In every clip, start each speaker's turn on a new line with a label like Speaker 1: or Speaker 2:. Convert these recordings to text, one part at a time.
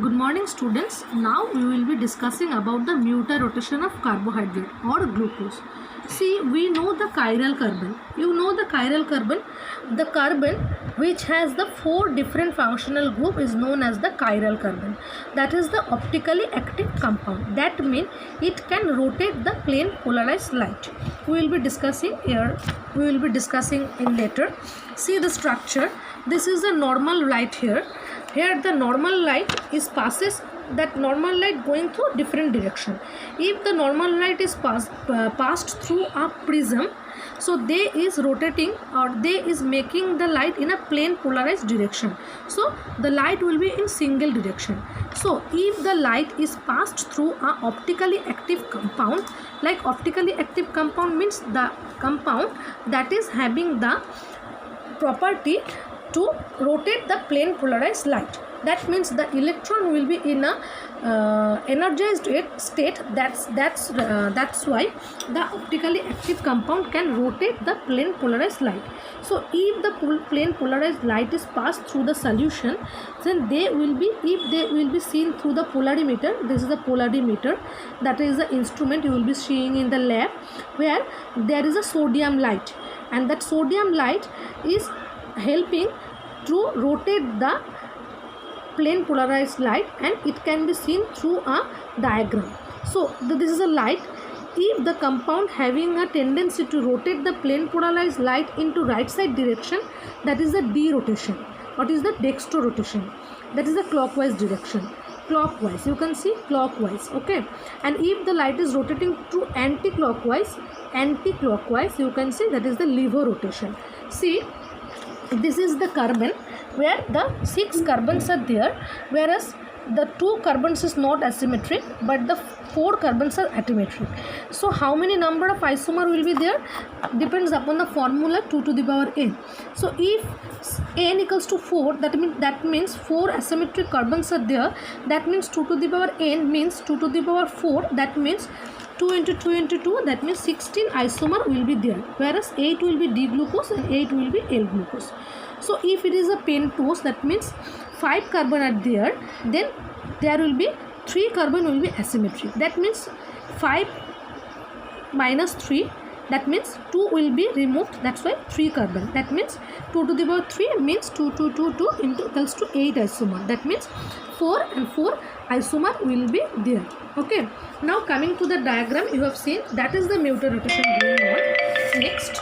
Speaker 1: Good morning students. Now we will be discussing about the mutarotation of carbohydrate or glucose. See, we know the chiral carbon. You know the chiral carbon. The carbon which has the 4 different functional group is known as the chiral carbon. That is the optically active compound. That means it can rotate the plane polarized light. We will be discussing here. We will be discussing in later. See the structure. This is a normal light here. Here the normal light is passes that normal light going through different direction. If the normal light is passed through a prism, so they is rotating or they is making the light in a plane polarized direction. So the light will be in single direction. So if the light is passed through a optically active compound, like optically active compound means the compound that is having the property to rotate the plane polarized light. That means the electron will be in a energized state. That's why the optically active compound can rotate the plane polarized light. So if the plane polarized light is passed through the solution, then they will be seen through the polarimeter. This is the polarimeter, that is the instrument you will be seeing in the lab, where there is a sodium light, and that sodium light is helping to rotate the plane polarized light, and it can be seen through a diagram. So this is a light. If the compound having a tendency to rotate the plane polarized light into right side direction, that is the D rotation. What is the dextro rotation? That is the clockwise direction. Clockwise, you can see clockwise, okay. And if the light is rotating to anti-clockwise, you can see that is the lever rotation. See, this is the carbon where the 6 carbons are there, whereas the 2 carbons is not asymmetric, but the 4 carbons are asymmetric. So how many number of isomer will be there depends upon the formula 2 to the power n. So if n equals to 4, that means 4 asymmetric carbons are there. That means 2 to the power n means 2 to the power 4. That means 2 into 2 into 2, that means 16 isomer will be there, whereas 8 will be D-glucose and 8 will be L-glucose. So if it is a pentose, that means 5 carbon are there, then there will be 3 carbon will be asymmetric. That means 5 minus 3, that means 2 will be removed, that's why 3 carbon. That means 2 to the power 3 means 2 into equals to 8 isomer. That means 4 and 4 isomer will be there. Okay, now coming to the diagram, you have seen that is the mutarotation going on. Next,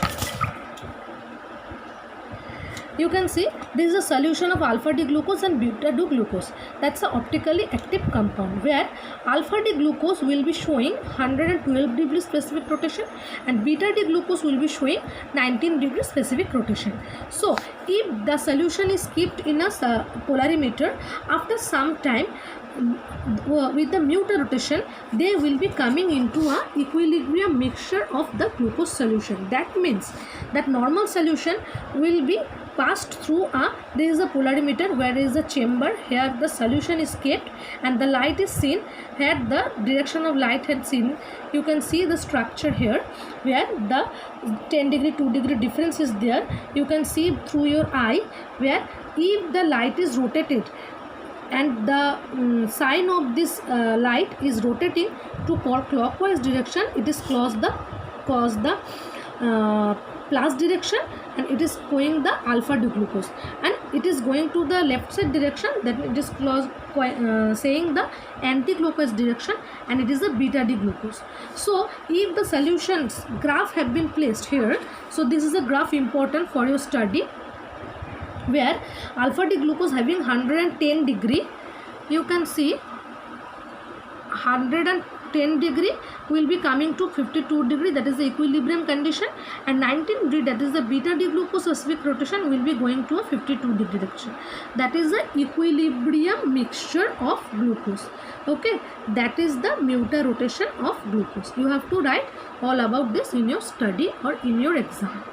Speaker 1: you can see this is a solution of alpha D glucose and beta D glucose. That's an optically active compound, where alpha D glucose will be showing 112 degree specific rotation and beta D glucose will be showing 19 degree specific rotation. So if the solution is kept in a polarimeter, after some time with the mutarotation, they will be coming into a equilibrium mixture of the glucose solution. That means that normal solution will be passed through there is a polarimeter where there is a chamber. Here the solution is kept and the light is seen. Here the direction of light had seen. You can see the structure here where the 10 degree 2 degree difference is there. You can see through your eye, where if the light is rotated and the sign of this light is rotating to clockwise direction, it is cause the plus direction, and it is going the alpha D glucose, and it is going to the left side direction, that it is saying the anti-clockwise direction, and it is the beta D glucose. So if the solutions graph have been placed here, so this is a graph important for your study, where alpha D glucose having 110 degree, you can see 110 degree will be coming to 52 degree, that is the equilibrium condition, and 19 degree, that is the beta D glucose specific rotation, will be going to a 52 degree direction. That is the equilibrium mixture of glucose. Okay, that is the mutarotation of glucose. You have to write all about this in your study or in your exam.